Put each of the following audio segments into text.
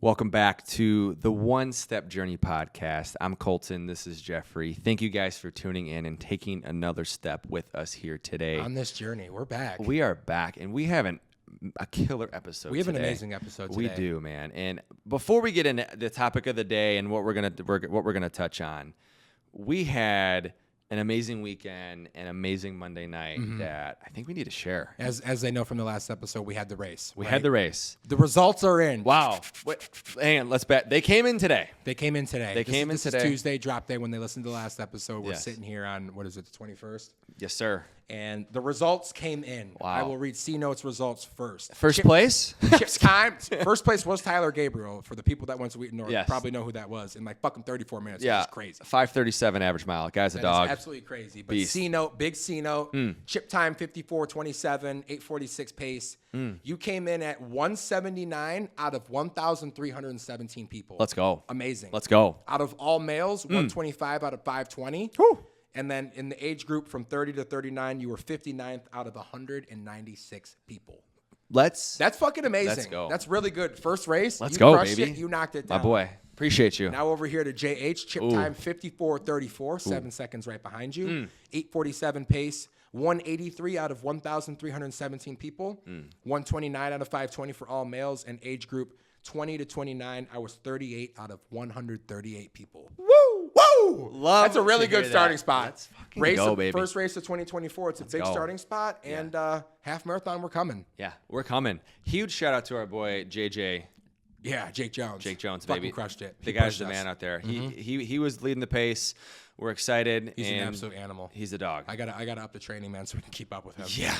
Welcome back to the One Step Journey podcast. I'm Coleton. This is Jeffrey. Thank you guys for tuning in and taking another step with us here today. On this journey, we're back. We are back, and we have a killer episode. We have today. an amazing episode today. We do, man. And before we get into the topic of the day and what we're gonna touch on, we had an amazing weekend, an amazing Monday night that I think we need to share. As they know from the last episode, we had the race. We had the race. The results are in. Wow. Wait, hang on, let's bet. They came in today. This is Tuesday, drop day. When they listened to the last episode, we're sitting here on, what is it, the 21st? Yes, sir. And the results came in. Wow. I will read C-Note's results first. First place? Chip time. First place was Tyler Gabriel. For the people that went to Wheaton North, probably know who that was. In like fucking 34 minutes. Yeah. Which is crazy. 5:37 average mile. Guy's a dog. That is absolutely crazy. But Beast. C-Note, big C-Note. Chip time 54:27, 8:46 pace. You came in at 179 out of 1,317 people. Let's go. Amazing. Let's go. Out of all males, 125 out of 520. Whew. And then in the age group from 30 to 39, you were 59th out of 196 people. That's fucking amazing. Let's go. That's really good. First race. Let's you go, crushed baby. It. You knocked it down. My boy. Appreciate you. Now over here to JH. Chip time 54:34. 7 seconds right behind you. 8:47 pace. 183 out of 1,317 people. 129 out of 520 for all males. And age group 20 to 29, I was 38 out of 138 people. Woo! Woo! That's a really good starting spot. Let's fucking go, baby. First race of 2024. It's a big starting spot. And half marathon, we're coming. Yeah, we're coming. Huge shout out to our boy, JJ. Yeah, Jake Jones. Baby. Fucking crushed it. The guy's the man out there. He was leading the pace. We're excited. He's an absolute animal. He's a dog. I gotta up the training, man, so we can keep up with him. Yeah.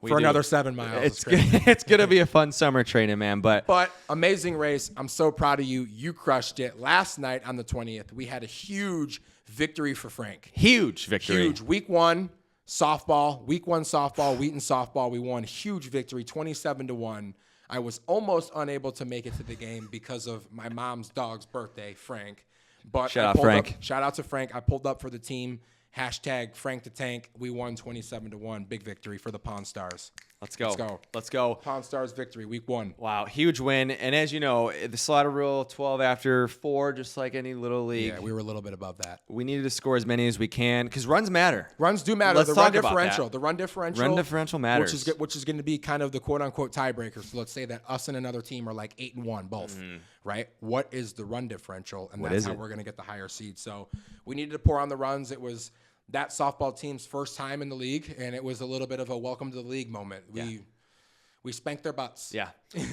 For another 7 miles. It's gonna be a fun summer training, man. But amazing race. I'm so proud of you. You crushed it. Last night on the 20th, we had a huge victory for Frank. Huge victory. Huge. Week 1 softball. Wheaton softball. We won. Huge victory, 27-1. I was almost unable to make it to the game because of my mom's dog's birthday, Frank. But shout out to Frank. I pulled up for the team. Hashtag Frank the Tank. We won 27-1. Big victory for the Pawn Stars. Let's go. Pawn Stars victory, week 1. Wow, huge win. And as you know, the slaughter rule, 12 after 4, just like any little league. Yeah, we were a little bit above that. We needed to score as many as we can because runs matter. Runs do matter. Let's talk about that. The run differential. Run differential matters. Which is going to be kind of the quote-unquote tiebreaker. So let's say that us and another team are like 8-1 both, right? What is the run differential? And that's how we're going to get the higher seed. So we needed to pour on the runs. It was that softball team's first time in the league, and it was a little bit of a welcome to the league moment. We spanked their butts. Yeah,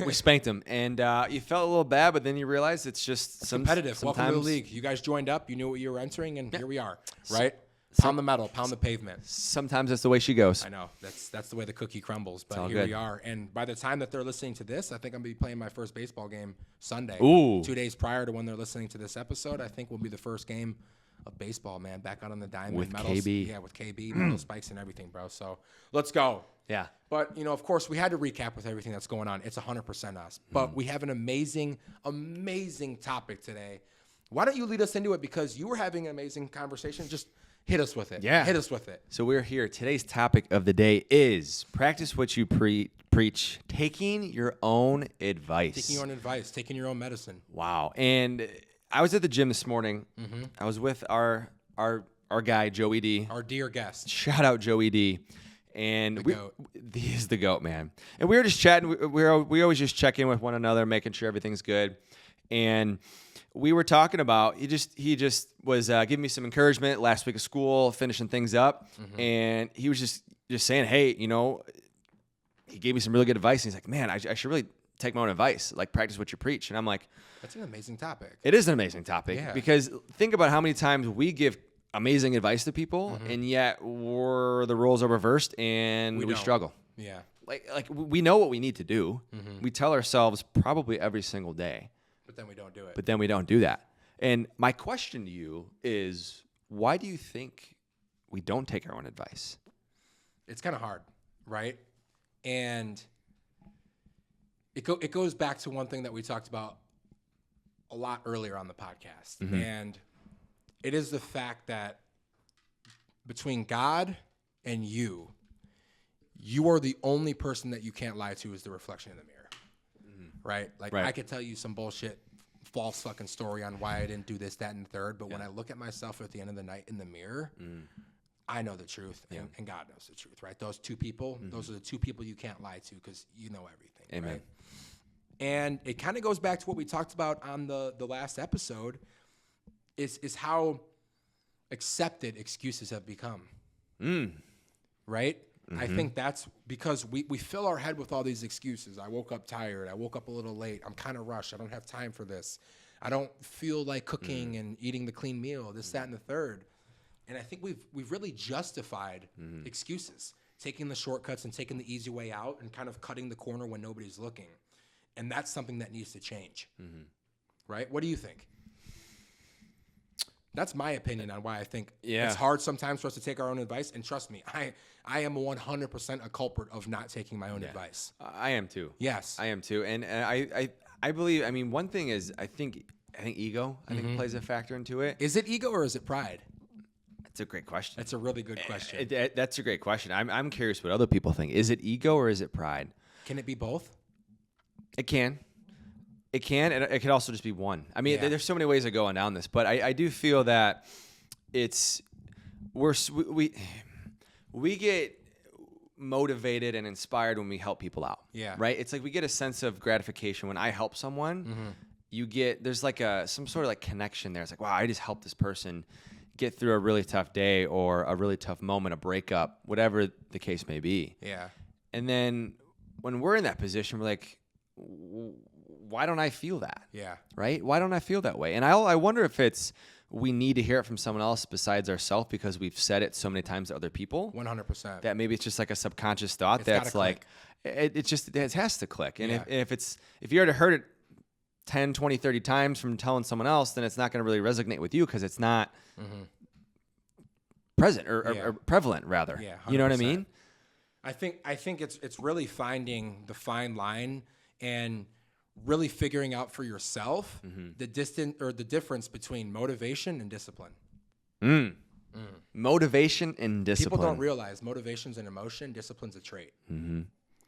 we spanked them, and you felt a little bad, but then you realized it's just competitive. Welcome to the league. You guys joined up. You knew what you were entering, and here we are. Right? Pound the metal, pound the pavement. Sometimes that's the way she goes. I know. That's the way the cookie crumbles. But here we are. And by the time that they're listening to this, I think I'm going to be playing my first baseball game Sunday. Ooh. 2 days prior to when they're listening to this episode, I think will be the first game of baseball, man, back out on the diamond. With medals, KB. Yeah, with KB, metal spikes and everything, bro. So let's go. Yeah. But, of course, we had to recap with everything that's going on. It's 100% us. But we have an amazing, amazing topic today. Why don't you lead us into it? Because you were having an amazing conversation. Just hit us with it. Yeah. Hit us with it. So we're here. Today's topic of the day is practice what you preach, taking your own advice. Taking your own medicine. Wow. And I was at the gym this morning. I was with our guy, Joey D. Our dear guest. Shout out Joey D. And goat. He is the GOAT, man. And we were just chatting. We always just check in with one another, making sure everything's good. And we were talking about, he just was giving me some encouragement last week of school, finishing things up. And he was just saying, hey, he gave me some really good advice. And he's like, man, I should really take my own advice, like practice what you preach. And I'm like, that's an amazing topic. It is an amazing topic because think about how many times we give amazing advice to people and yet the roles are reversed and we struggle. Yeah. Like we know what we need to do. We tell ourselves probably every single day. But then we don't do it. But then we don't do that. And my question to you is, why do you think we don't take our own advice? It's kind of hard, right? And it goes back to one thing that we talked about a lot earlier on the podcast. And it is the fact that between God and you are the only person that you can't lie to is the reflection in the mirror. Right? Like, I could tell you some bullshit false fucking story on why I didn't do this, that, and the third. But when I look at myself at the end of the night in the mirror, I know the truth, and God knows the truth, right? Those two people, those are the two people you can't lie to because you know everything. Amen. Right? And it kind of goes back to what we talked about on the last episode, is how accepted excuses have become. Right? I think that's because we fill our head with all these excuses. I woke up tired. I woke up a little late. I'm kind of rushed. I don't have time for this. I don't feel like cooking and eating the clean meal, this, that, and the third. And I think we've really justified excuses, taking the shortcuts and taking the easy way out and kind of cutting the corner when nobody's looking. And that's something that needs to change. Right? What do you think? That's my opinion on why I think it's hard sometimes for us to take our own advice. And trust me, I am 100% a culprit of not taking my own advice. I am too. Yes. I am too. And I believe, I mean, one thing is I think ego, plays a factor into it. Is it ego or is it pride? That's a great question. That's a really good question. That's a great question. I'm curious what other people think. Is it ego or is it pride? Can it be both? It can. It can, and it could also just be one. I mean, there's so many ways of going down this, but I do feel that we get motivated and inspired when we help people out. Yeah. Right? It's like we get a sense of gratification when I help someone. There's like some sort of like connection there. It's like, wow, I just helped this person get through a really tough day or a really tough moment, a breakup, whatever the case may be. Yeah. And then when we're in that position, we're like, why don't I feel that? Yeah. Right? Why don't I feel that way? And I wonder if we need to hear it from someone else besides ourselves because we've said it so many times to other people. 100%. That maybe it's just like a subconscious thought that's like, it has to click. And if you already heard it 10, 20, 30 times from telling someone else, then it's not going to really resonate with you because it's not present or prevalent rather. Yeah, 100%. You know what I mean? I think it's really finding the fine line and really figuring out for yourself the difference between motivation and discipline. Motivation and discipline. People don't realize motivation's an emotion, discipline's a trait.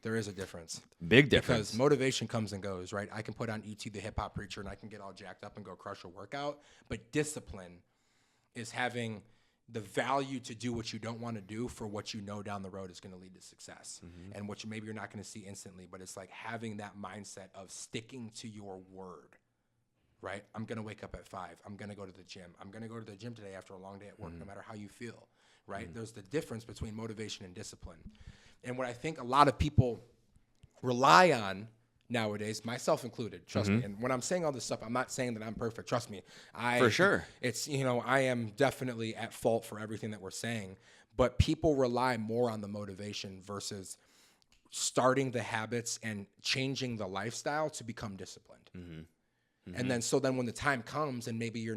There is a difference. Big difference. Because motivation comes and goes, right? I can put on E.T. the Hip Hop Preacher and I can get all jacked up and go crush a workout. But discipline is having the value to do what you don't want to do for what you know down the road is going to lead to success. And what maybe you're not going to see instantly, but it's like having that mindset of sticking to your word, right? I'm going to wake up at 5. I'm going to go to the gym. I'm going to go to the gym today after a long day at work, no matter how you feel, right? There's the difference between motivation and discipline. And what I think a lot of people rely on nowadays, myself included, trust me. And when I'm saying all this stuff, I'm not saying that I'm perfect. Trust me. For sure. It's, I am definitely at fault for everything that we're saying, but people rely more on the motivation versus starting the habits and changing the lifestyle to become disciplined. And then when the time comes and maybe you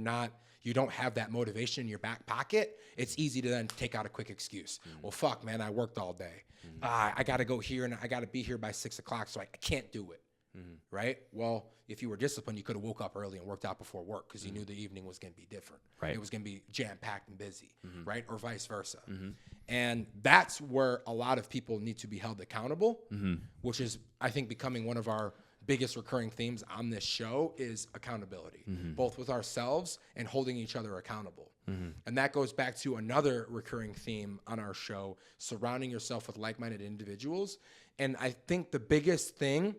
don't have that motivation in your back pocket, it's easy to then take out a quick excuse. Well, fuck, man, I worked all day. I got to go here and I got to be here by 6 o'clock, so I can't do it. Right? Well, if you were disciplined, you could have woke up early and worked out before work because you knew the evening was going to be different. Right. It was going to be jam-packed and busy, right? Or vice versa. And that's where a lot of people need to be held accountable, which is, I think, becoming one of our biggest recurring themes on this show is accountability, both with ourselves and holding each other accountable. And that goes back to another recurring theme on our show, surrounding yourself with like-minded individuals. And I think the biggest thing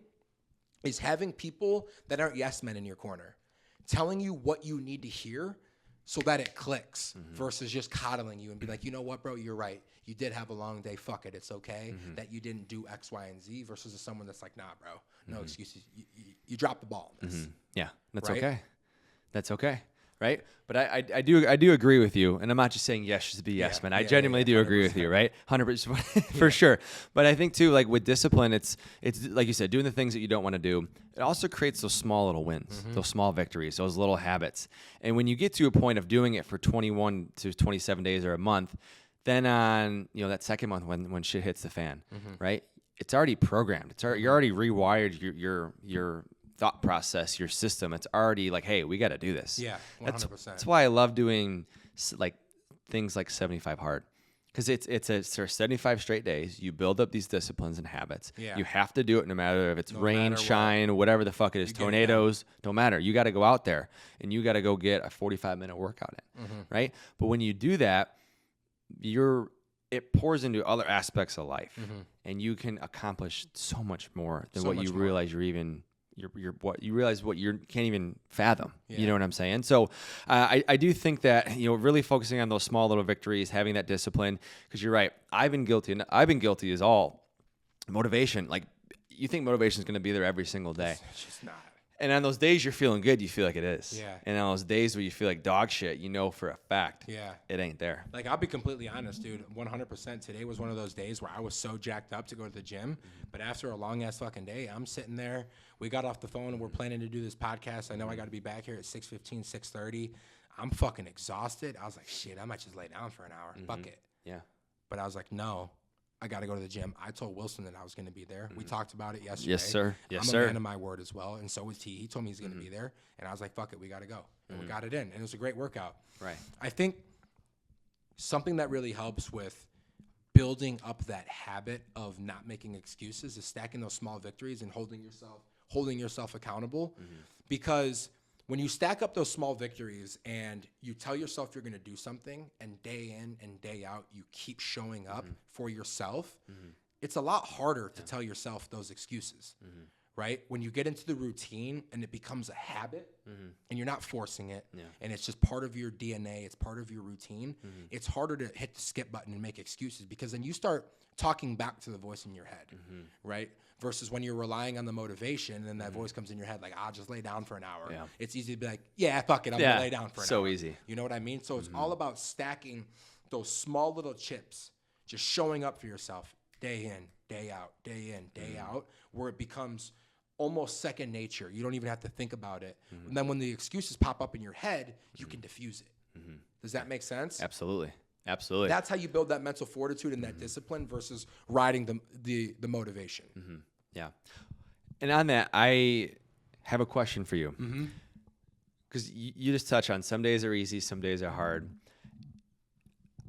is having people that aren't yes men in your corner, telling you what you need to hear so that it clicks versus just coddling you and be like, you know what, bro, you're right. You did have a long day. Fuck it. It's okay that you didn't do X, Y, and Z versus someone that's like, nah, bro, no excuses. You dropped the ball on this. Yeah, that's okay. That's okay. Right. But I do agree with you. And I'm not just saying yes, just to be yes, man. I genuinely do agree with you. Right. 100% for sure. But I think too, like with discipline, it's like you said, doing the things that you don't want to do. It also creates those small little wins, those small victories, those little habits. And when you get to a point of doing it for 21 to 27 days or a month, then on, that second month when shit hits the fan, right. It's already programmed. You're already rewired your thought process, your system. It's already like, hey, we got to do this. Yeah, 100%. That's why I love doing like things like 75 hard, Because it's 75 straight days. You build up these disciplines and habits. Yeah. You have to do it no matter if it's rain, matter what. shine, whatever the fuck it is, tornadoes, don't matter. You got to go out there and you got to go get a 45-minute workout in, right? But when you do that, it pours into other aspects of life, and you can accomplish so much more than what you realize what you can't even fathom. You know what I'm saying? So I do think that, really focusing on those small little victories, having that discipline, because you're right. I've been guilty as all motivation. Like, you think motivation is going to be there every single day. It's just not. And on those days you're feeling good, you feel like it is. Yeah. And on those days where you feel like dog shit, for a fact, it ain't there. Like, I'll be completely honest, dude. 100%. Today was one of those days where I was so jacked up to go to the gym, but after a long ass fucking day, I'm sitting there. We got off the phone and we're planning to do this podcast. I know I got to be back here at 6:15, 6:30. I'm fucking exhausted. I was like, shit, I might just lay down for an hour. Fuck it. Yeah. But I was like, no. I got to go to the gym. I told Wilson that I was going to be there. We talked about it yesterday. Yes, sir. Yes, I'm sir. a man of my word as well, and so was he. He told me he's going to be there, and I was like, fuck it, we got to go. And we got it in, and it was a great workout. Right. I think something that really helps with building up that habit of not making excuses is stacking those small victories and holding yourself accountable, because when you stack up those small victories and you tell yourself you're going to do something, and day in and day out you keep showing up for yourself, it's a lot harder to tell yourself those excuses, right? When you get into the routine and it becomes a habit and you're not forcing it, and it's just part of your DNA, it's part of your routine, it's harder to hit the skip button and make excuses, because then you start talking back to the voice in your head, right? Versus when you're relying on the motivation and then that voice comes in your head like, I'll just lay down for an hour. Yeah. It's easy to be like, yeah, fuck it, I'm going to lay down for an hour. So easy. You know what I mean? So it's all about stacking those small little chips, just showing up for yourself day in, day out, day in, day out, where it becomes almost second nature. You don't even have to think about it. And then when the excuses pop up in your head, you can diffuse it. Does that make sense? Absolutely. Absolutely. That's how you build that mental fortitude and that discipline versus riding the motivation. Yeah. And on that, I have a question for you. Because you just touch on some days are easy, some days are hard.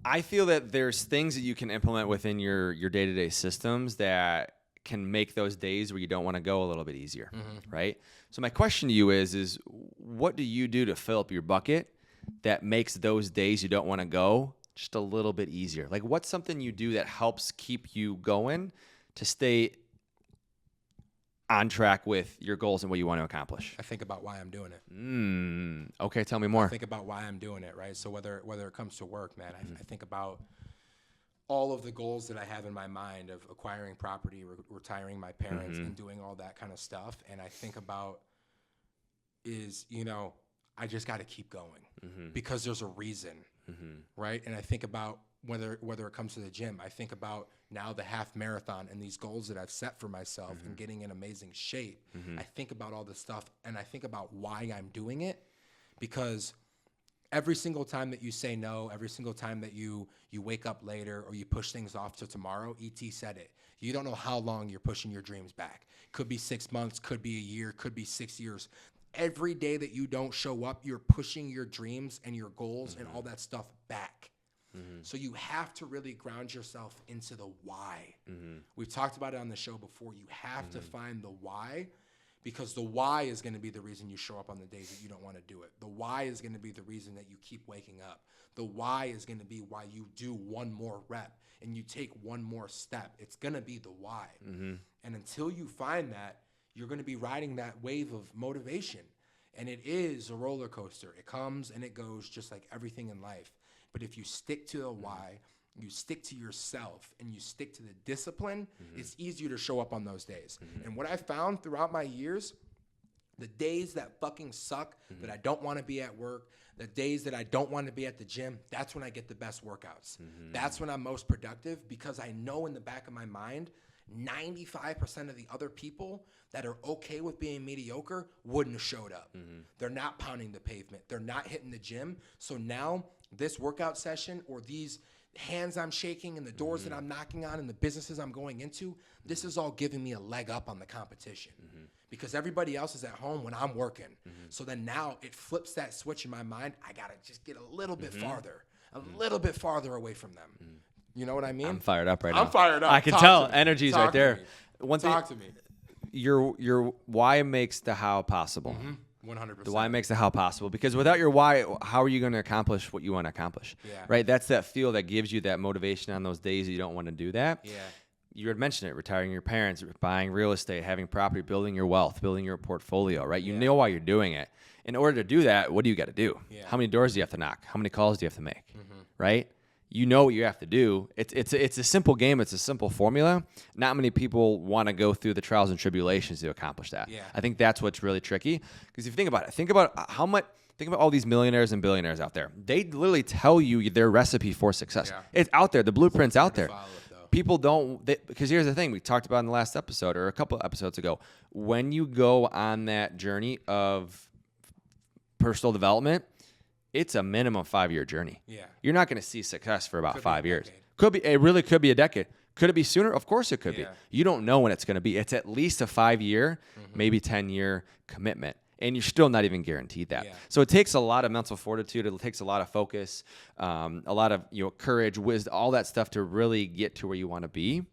I feel that there's things that you can implement within your day-to-day systems that can make those days where you don't want to go a little bit easier, right? So my question to you is what do you do to fill up your bucket that makes those days you don't want to go just a little bit easier? Like, what's something you do that helps keep you going to stay on track with your goals and what you want to accomplish? I think about why I'm doing it. Okay, tell me more. I think about why I'm doing it, right? So whether it comes to work, man, I think about all of the goals that I have in my mind of acquiring property, retiring my parents, and doing all that kind of stuff. And I think about I just got to keep going because there's a reason, right? And I think about whether it comes to the gym, I think about now the half marathon and these goals that I've set for myself and getting in amazing shape. I think about all this stuff, and I think about why I'm doing it, because every single time that you say no, every single time that you wake up later or you push things off to tomorrow, E.T. said it. You don't know how long you're pushing your dreams back. Could be 6 months, could be a year, could be 6 years. Every day that you don't show up, you're pushing your dreams and your goals and all that stuff back. So you have to really ground yourself into the why. We've talked about it on the show before. You have to find the why, because the why is going to be the reason you show up on the days that you don't want to do it. The why is going to be the reason that you keep waking up. The why is going to be why you do one more rep and you take one more step. It's going to be the why. And until you find that, you're going to be riding that wave of motivation. And it is a roller coaster. It comes and it goes, just like everything in life. But if you stick to the why, you stick to yourself, and you stick to the discipline, it's easier to show up on those days. And what I found throughout my years, the days that fucking suck, that I don't want to be at work, the days that I don't want to be at the gym, that's when I get the best workouts. That's when I'm most productive, because I know in the back of my mind, 95% of the other people that are okay with being mediocre wouldn't have showed up. They're not pounding the pavement. They're not hitting the gym. So now this workout session, or these hands I'm shaking and the doors that I'm knocking on and the businesses I'm going into, this is all giving me a leg up on the competition, because everybody else is at home when I'm working. So then now it flips that switch in my mind. I got to just get a little bit farther, a little bit farther away from them. You know what I mean? I'm fired up right now. I'm fired up. I can Talk tell. to me. Energy's Talk right to there. me. One thing. Talk to me. Your why makes the how possible. 100%. The why makes the how possible, because without your why, how are you going to accomplish what you want to accomplish? Yeah. Right? That's that fuel that gives you that motivation on those days you don't want to do that. Yeah. You had mentioned it, retiring your parents, buying real estate, having property, building your wealth, building your portfolio, right? You know why you're doing it. In order to do that, what do you got to do? Yeah. How many doors do you have to knock? How many calls do you have to make? Right? You know what you have to do. It's a simple game. It's a simple formula. Not many people want to go through the trials and tribulations to accomplish that. Yeah. I think that's what's really tricky. Because if you think about it, think about all these millionaires and billionaires out there. They literally tell you their recipe for success. Yeah. It's out there. The blueprint's out there. follow it, though. People don't, because here's the thing we talked about in the last episode or a couple of episodes ago. When you go on that journey of personal development, it's a minimum 5-year journey. Yeah. You're not going to see success for about Could be 5 a years. decade. It really could be a decade. Could it be sooner? Of course it could be. Yeah. You don't know when it's going to be. It's at least a 5-year, maybe 10-year commitment. And you're still not even guaranteed that. Yeah. So it takes a lot of mental fortitude. It takes a lot of focus, a lot of courage, wisdom, all that stuff to really get to where you want to be,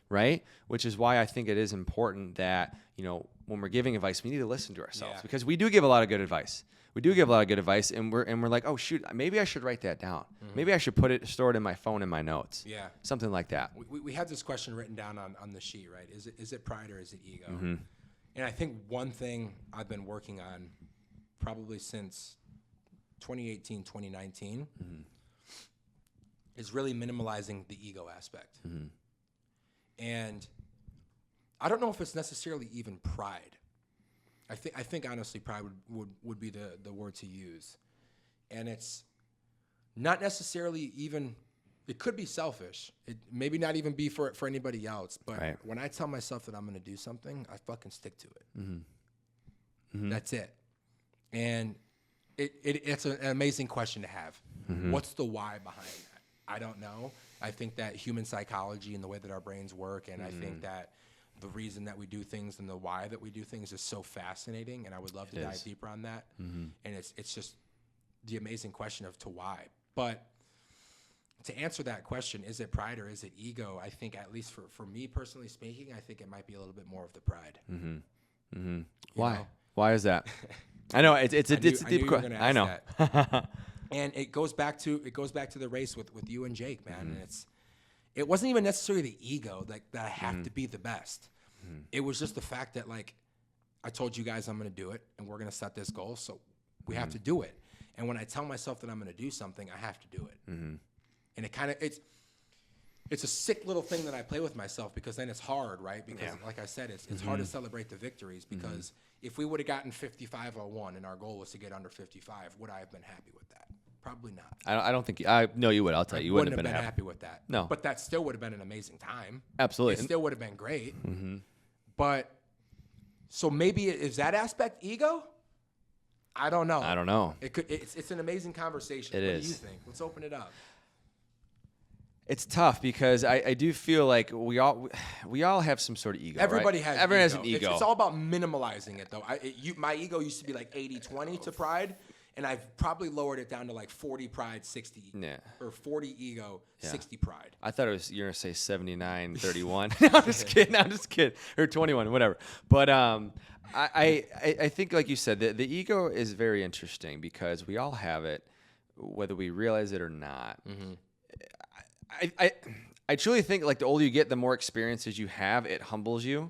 right? Which is why I think it is important that when we're giving advice, we need to listen to ourselves because we do give a lot of good advice. We do give a lot of good advice, and we're like, oh shoot, maybe I should write that down. Maybe I should store it in my phone in my notes. Yeah. Something like that. We had this question written down on the sheet, right? Is it pride or is it ego? And I think one thing I've been working on probably since 2018, 2019 is really minimalizing the ego aspect. And I don't know if it's necessarily even pride. I think honestly pride would be the word to use. And it's not necessarily even, it could be selfish. It maybe not even be for anybody else. But when I tell myself that I'm going to do something, I fucking stick to it. That's it. And it's an amazing question to have. What's the why behind that? I don't know. I think that human psychology and the way that our brains work, and I think that the reason that we do things and the why that we do things is so fascinating, and I would love to dive deeper on that. And it's just the amazing question of to why. But to answer that question, is it pride or is it ego? I think at least for me personally speaking, I think it might be a little bit more of the pride. Why? know? Why is that? I know it's a deep question. I know. And it goes back to the race with you and Jake, man. And it wasn't even necessarily the ego that I have to be the best. It was just the fact that I told you guys I'm going to do it, and we're going to set this goal, so we have to do it. And when I tell myself that I'm going to do something, I have to do it. And it's a sick little thing that I play with myself because then it's hard, right? Because like I said, it's hard to celebrate the victories because if we would have gotten 55.01 and our goal was to get under 55, would I have been happy with that? Probably not. I don't think no, you would. I'll tell you, you wouldn't have been happy with that. No, but that still would have been an amazing time. Absolutely, it still would have been great. But so maybe is that aspect ego? I don't know. It could. It's an amazing conversation. What do you think? Let's open it up. It's tough because I do feel like we all have some sort of ego. Everybody right? has. Everyone has an ego. It's all about minimalizing it, though. My ego used to be like 80-20 to pride, and I've probably lowered it down to like 40 pride, 60, or 40 ego, 60 pride. I thought you're gonna say 79-31. No, I'm just kidding. Or 21, whatever. But I think, like you said, the ego is very interesting because we all have it, whether we realize it or not. I truly think like the older you get, the more experiences you have, it humbles you,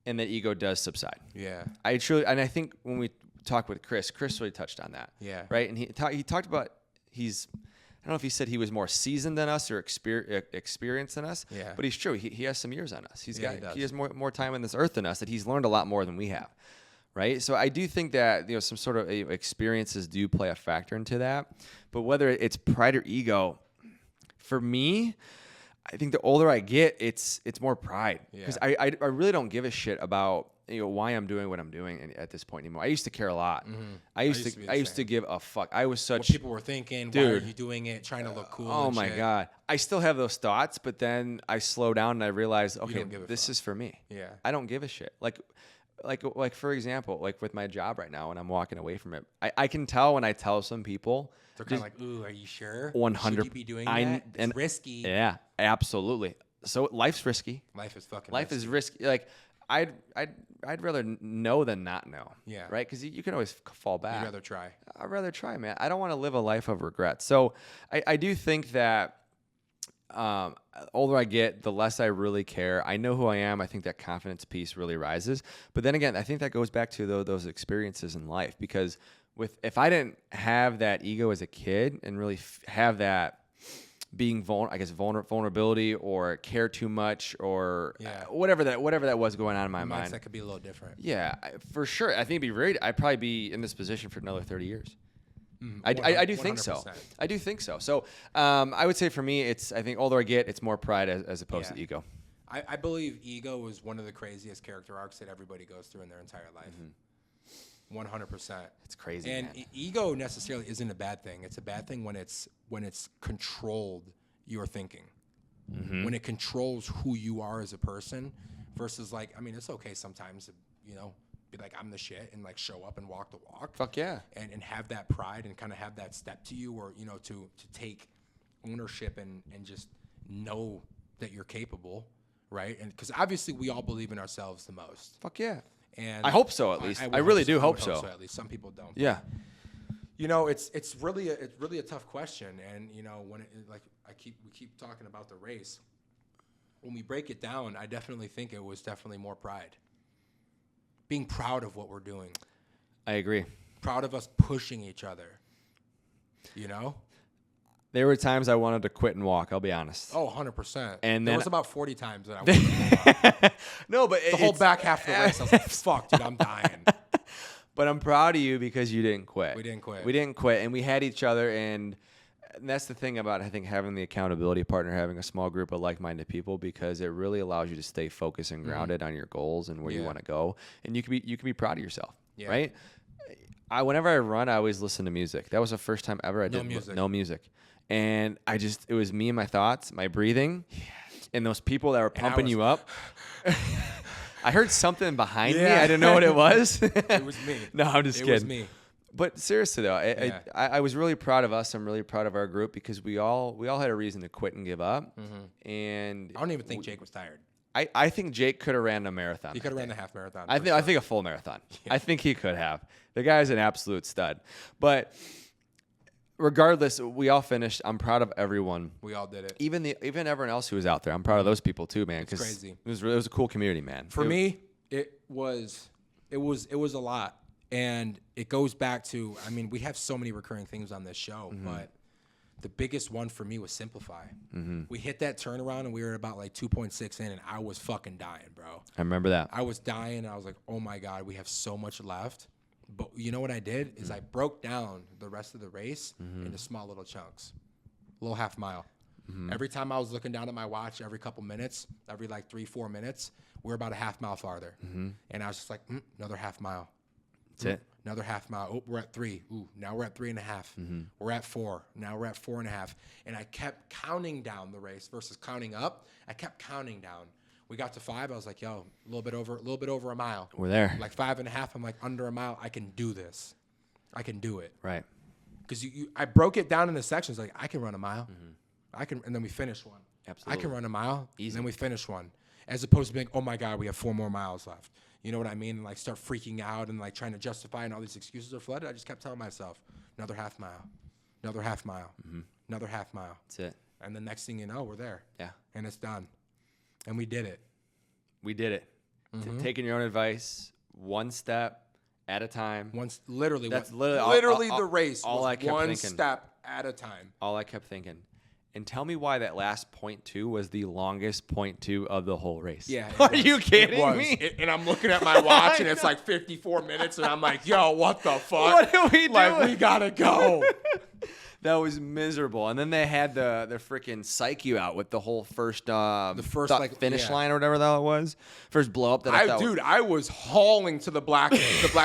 and the ego does subside. Yeah. I think when we talked with Chris really touched on that. Yeah. Right. And he talked about I don't know if he said he was more seasoned than us or experienced than us. Yeah. But he's true. He has some years on us. He has more time on this earth than us. That he's learned a lot more than we have. Right. So I do think that some sort of experiences do play a factor into that. But whether it's pride or ego, for me, I think the older I get, it's more pride because I really don't give a shit about why I'm doing what I'm doing at this point anymore. I used to care a lot. I used to give a fuck. I was such. What people were thinking, dude, why are you doing it? Trying to look cool. Oh my god, I still have those thoughts, but then I slow down and I realize, okay, this is for me. Yeah, I don't give a shit. Like for example, like with my job right now, when I'm walking away from it, I can tell when I tell some people, They're kind of like, ooh, are you sure? 100. Should you be doing that? It's risky. Yeah, absolutely. So life's risky. Life is fucking Life risky. is risky. Like I'd rather know than not know. Yeah. Right? Because you can always fall back. You'd rather try. I'd rather try, man. I don't want to live a life of regret. So I do think that older I get, the less I really care. I know who I am. I think that confidence piece really rises. But then again, I think that goes back to those experiences in life, because if I didn't have that ego as a kid and really have that being vulnerability or care too much or whatever that was going on in my mind. That could be a little different. Yeah, for sure. I think I'd probably be in this position for another 30 years. I do think so. I do think so. So I would say for me, I think older I get, it's more pride as opposed to ego. I believe ego is one of the craziest character arcs that everybody goes through in their entire life. 100%. It's crazy. And ego necessarily isn't a bad thing. It's a bad thing when it's controlled your thinking. When it controls who you are as a person versus like, I mean, it's okay sometimes to, be like, I'm the shit and like show up and walk the walk. Fuck yeah. And have that pride and kind of have that step to you, or, to take ownership and just know that you're capable, right? And because obviously we all believe in ourselves the most. Fuck yeah. And I hope so, at least. I really do hope so. At least some people don't. Yeah. It's really a tough question, and when we keep talking about the race. When we break it down, I definitely think it was definitely more pride. Being proud of what we're doing. I agree. Proud of us pushing each other. There were times I wanted to quit and walk, I'll be honest. Oh, 100%. And there then was about 40 times that I wanted to walk. No, but the whole back half of the race, I was like, fuck, dude, I'm dying. But I'm proud of you because you didn't quit. We didn't quit. And we had each other, and that's the thing about, I think, having the accountability partner, having a small group of like-minded people, because it really allows you to stay focused and grounded on your goals and where you want to go, and you can be proud of yourself, right? Whenever I run, I always listen to music. That was the first time ever I did no music. And it was me and my thoughts, my breathing, and those people that were pumping you up. I heard something behind me. I didn't know what it was. It was me. No, I'm just kidding. It was me. But seriously though, I was really proud of us. I'm really proud of our group because we all had a reason to quit and give up. And I don't even think Jake was tired. I think Jake could have ran a marathon. He could have ran the half marathon. I think a full marathon. Yeah. I think he could have. The guy's an absolute stud. But regardless, we all finished. I'm proud of everyone. We all did it. Even everyone else who was out there. I'm proud of those people too, man. It's crazy. It was a cool community, man. For me, it was a lot. And it goes back to, I mean, we have so many recurring things on this show, but the biggest one for me was simplify. We hit that turnaround and we were about like 2.6 in, and I was fucking dying, bro. I remember that. I was dying, and I was like, oh my God, we have so much left. But you know what I did is I broke down the rest of the race into small little chunks, a little half mile. Every time I was looking down at my watch, every couple minutes, every like 3-4 minutes, we're about a half mile farther. And I was just like, another half mile. That's it. Another half mile. Oh, we're at 3. Ooh, now we're at 3.5. We're at 4. Now we're at 4.5. And I kept counting down the race versus counting up. I kept counting down. We got to 5. I was like, yo, a little bit over a mile. We're there. Like 5.5. I'm like, under a mile. I can do this. I can do it. Right. Because I broke it down into sections. Like, I can run a mile. I can, and then we finish one. Absolutely. I can run a mile. Easy. And then we finish one. As opposed to being, oh my God, we have 4 more miles left. You know what I mean? And like start freaking out and like trying to justify, and all these excuses are flooded. I just kept telling myself, another half mile, another half mile, another half mile. That's it. And the next thing you know, we're there. Yeah. And it's done. And we did it. We did it. Taking your own advice, one step at a time. That's all, the race. All I kept one thinking. Step at a time. All I kept thinking. And tell me why that last 0.2 was the longest 0.2 of the whole race. Yeah. Are you kidding me? And I'm looking at my watch, and it's like 54 minutes, and I'm like, yo, what the fuck? What are we doing? Like, we gotta go. That was miserable. And then they had the freaking psych you out with the whole first finish line or whatever the hell it was. First blow up that I was hauling to the black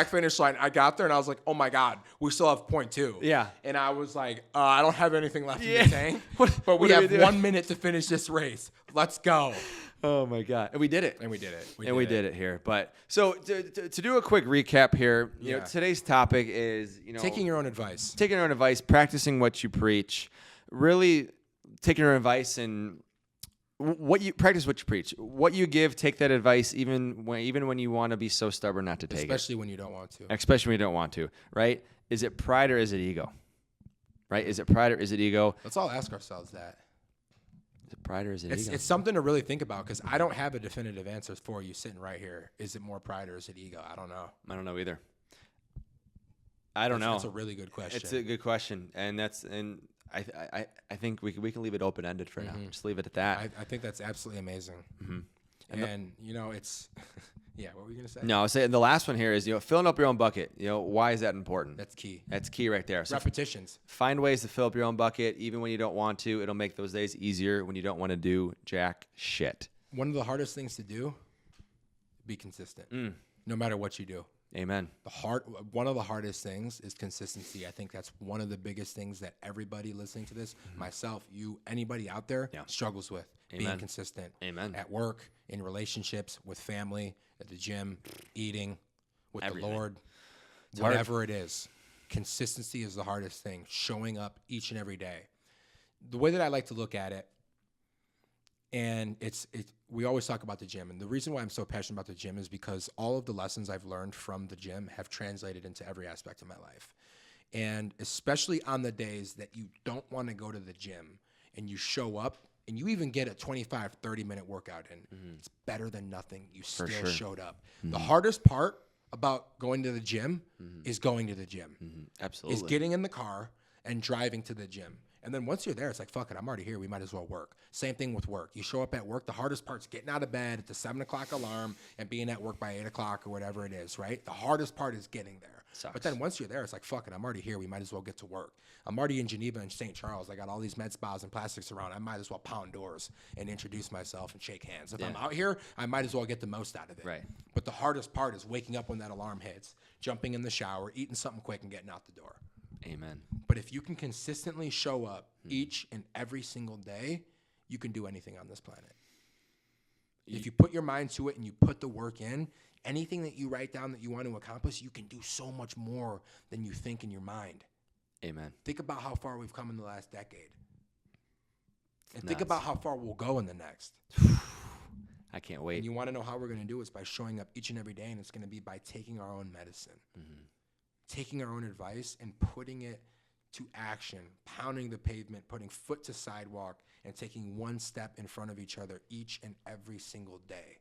finish line. I got there and I was like, oh my God, we still have 0.2. Yeah. And I was like, I don't have anything left in the tank. But we have 1 minute to finish this race. Let's go. Oh my God. And we did it. And we did it. We did it here. But so to do a quick recap here, you know, today's topic is, you know, Taking your own advice. Taking your own advice, practicing what you preach, really taking your own advice and practice what you preach. What you give, take that advice even when you want to be so stubborn not to take it. Especially when you don't want to. Especially when you don't want to, right? Is it pride or is it ego? Right? Is it pride or is it ego? Let's all ask ourselves that. Is it pride or is it ego? It's something to really think about because I don't have a definitive answer for you sitting right here. Is it more pride or is it ego? I don't know. I don't know either. I don't know. That's a really good question. It's a good question, and I think we can leave it open ended for now. Just leave it at that. I think that's absolutely amazing. And you know, it's yeah. What were you gonna say? No, I was saying the last one here is, you know, filling up your own bucket. You know, why is that important? That's key. That's key right there. So repetitions. Find ways to fill up your own bucket, even when you don't want to. It'll make those days easier when you don't want to do jack shit. One of the hardest things to do, be consistent. No matter what you do. Amen. One of the hardest things is consistency. I think that's one of the biggest things that everybody listening to this, myself, you, anybody out there, struggles with. Amen. Being consistent. Amen. At work, in relationships, with family, at the gym, eating, with Everything. the Lord, It's whatever it is. Consistency is the hardest thing. Showing up each and every day. The way that I like to look at it, and we always talk about the gym. And the reason why I'm so passionate about the gym is because all of the lessons I've learned from the gym have translated into every aspect of my life. And especially on the days that you don't want to go to the gym and you show up and you even get a 25, 30-minute workout in, it's better than nothing. You still showed up. The hardest part about going to the gym is going to the gym. Absolutely. Is getting in the car and driving to the gym. And then once you're there, it's like, fuck it, I'm already here. We might as well work. Same thing with work. You show up at work. The hardest part's getting out of bed at the 7 o'clock alarm and being at work by 8 o'clock or whatever it is, right? The hardest part is getting there. Sucks. But then once you're there, it's like, fuck it, I'm already here. We might as well get to work. I'm already in Geneva and St. Charles. I got all these med spas and plastics around. I might as well pound doors and introduce myself and shake hands. If I'm out here, I might as well get the most out of it. Right. But the hardest part is waking up when that alarm hits, jumping in the shower, eating something quick, and getting out the door. Amen. But if you can consistently show up each and every single day, you can do anything on this planet. If you put your mind to it and you put the work in, anything that you write down that you want to accomplish, you can do so much more than you think in your mind. Amen. Think about how far we've come in the last decade. And Nuts. think about how far we'll go in the next. I can't wait. And you want to know how we're going to do it is by showing up each and every day, and it's going to be by taking our own medicine. Taking our own advice and putting it to action, pounding the pavement, putting foot to sidewalk, and taking one step in front of each other each and every single day.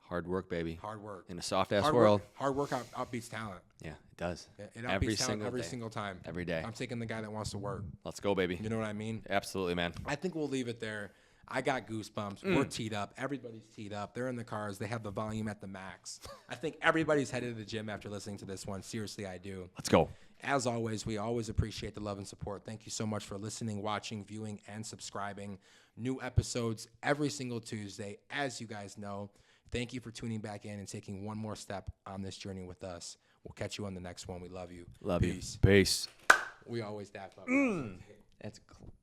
Hard work, baby. Hard work. In a soft-ass world. Hard work outbeats talent. Yeah, it does. It outbeats talent every single time. Every day. I'm taking the guy that wants to work. Let's go, baby. You know what I mean? Absolutely, man. I think we'll leave it there. I got goosebumps. We're teed up. Everybody's teed up. They're in the cars. They have the volume at the max. I think everybody's headed to the gym after listening to this one. Seriously, I do. Let's go. As always, we always appreciate the love and support. Thank you so much for listening, watching, viewing, and subscribing. New episodes every single Tuesday, as you guys know. Thank you for tuning back in and taking one more step on this journey with us. We'll catch you on the next one. We love you. Love Peace. you. Peace. We always dap up. That's cool.